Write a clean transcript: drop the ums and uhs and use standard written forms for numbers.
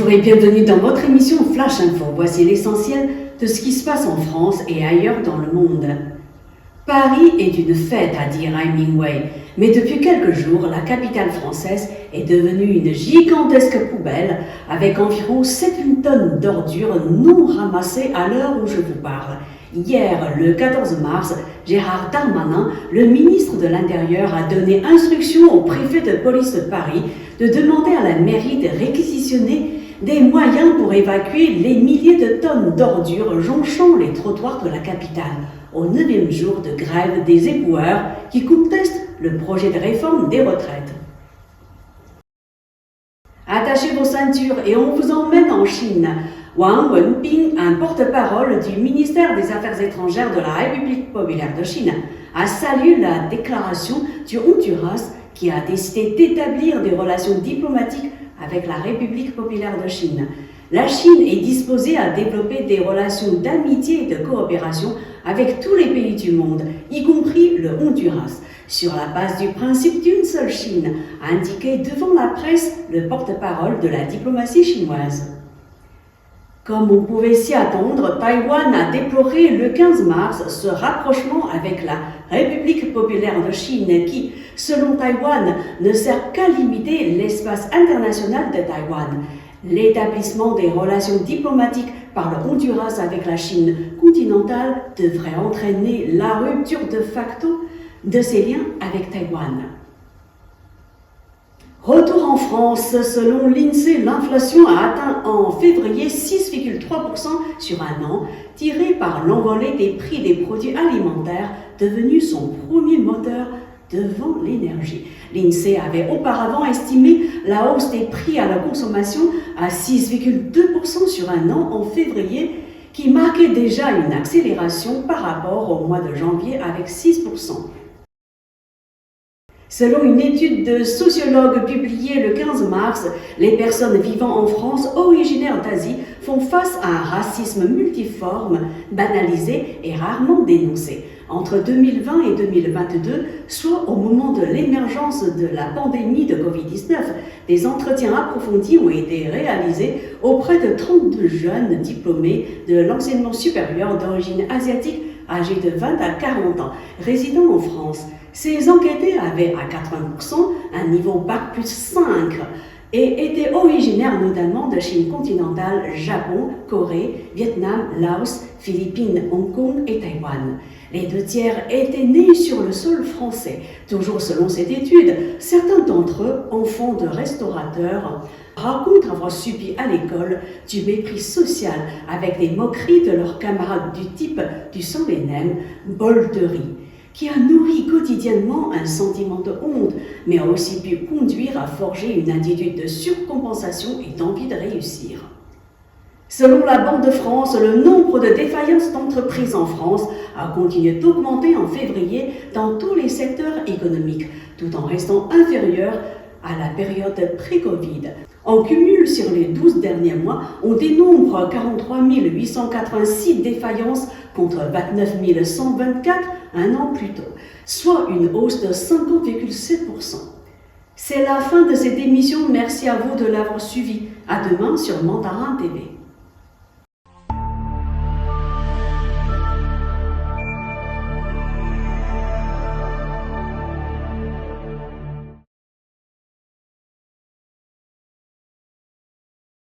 Bonjour et bienvenue dans votre émission Flash Info. Voici l'essentiel de ce qui se passe en France et ailleurs dans le monde. Paris est une fête, a dit Hemingway, mais depuis quelques jours, la capitale française est devenue une gigantesque poubelle avec environ 7000 tonnes d'ordures non ramassées à l'heure où je vous parle. Hier, le 14 mars, Gérald Darmanin, le ministre de l'Intérieur, a donné instruction au préfet de police de Paris de demander à la mairie de réquisitionner des moyens pour évacuer les milliers de tonnes d'ordures jonchant les trottoirs de la capitale, au 9e jour de grève des éboueurs qui contestent le projet de réforme des retraites. Attachez vos ceintures et on vous emmène en Chine. Wang Wenbin, un porte-parole du ministère des Affaires étrangères de la République populaire de Chine, a salué la déclaration du Honduras qui a décidé d'établir des relations diplomatiques avec la République populaire de Chine. La Chine est disposée à développer des relations d'amitié et de coopération avec tous les pays du monde, y compris le Honduras, sur la base du principe d'une seule Chine, a indiqué devant la presse le porte-parole de la diplomatie chinoise. Comme on pouvait s'y attendre, Taïwan a déploré le 15 mars ce rapprochement avec la République populaire de Chine qui, selon Taïwan, ne sert qu'à limiter l'espace international de Taïwan. L'établissement des relations diplomatiques par le Honduras avec la Chine continentale devrait entraîner la rupture de facto de ses liens avec Taïwan. Retour en France, selon l'INSEE, l'inflation a atteint en février 6,3% sur un an, tiré par l'envolée des prix des produits alimentaires, devenu son premier moteur devant l'énergie. L'INSEE avait auparavant estimé la hausse des prix à la consommation à 6,2% sur un an en février, qui marquait déjà une accélération par rapport au mois de janvier avec 6%. Selon une étude de sociologues publiée le 15 mars, les personnes vivant en France originaires d'Asie font face à un racisme multiforme, banalisé et rarement dénoncé. Entre 2020 et 2022, soit au moment de l'émergence de la pandémie de Covid-19, des entretiens approfondis ont été réalisés auprès de 32 jeunes diplômés de l'enseignement supérieur d'origine asiatique âgés de 20 à 40 ans, résidant en France. Ces enquêtés avaient à 80% un niveau Bac plus 5 et étaient originaires notamment de Chine continentale, Japon, Corée, Vietnam, Laos, Philippines, Hong Kong et Taïwan. Les 2/3 étaient nés sur le sol français. Toujours selon cette étude, certains d'entre eux, enfants de restaurateurs, racontent avoir subi à l'école du mépris social avec des moqueries de leurs camarades du type du sang les nems, bol de riz, qui a nourri quotidiennement un sentiment de honte, mais a aussi pu conduire à forger une attitude de surcompensation et d'envie de réussir. Selon la Banque de France, le nombre de défaillances d'entreprises en France a continué d'augmenter en février dans tous les secteurs économiques, tout en restant inférieur à la période pré-Covid. En cumul, sur les 12 derniers mois, on dénombre 43 886 défaillances contre 29 124 un an plus tôt, soit une hausse de 50,7%. C'est la fin de cette émission. Merci à vous de l'avoir suivi. À demain sur Mandarin TV.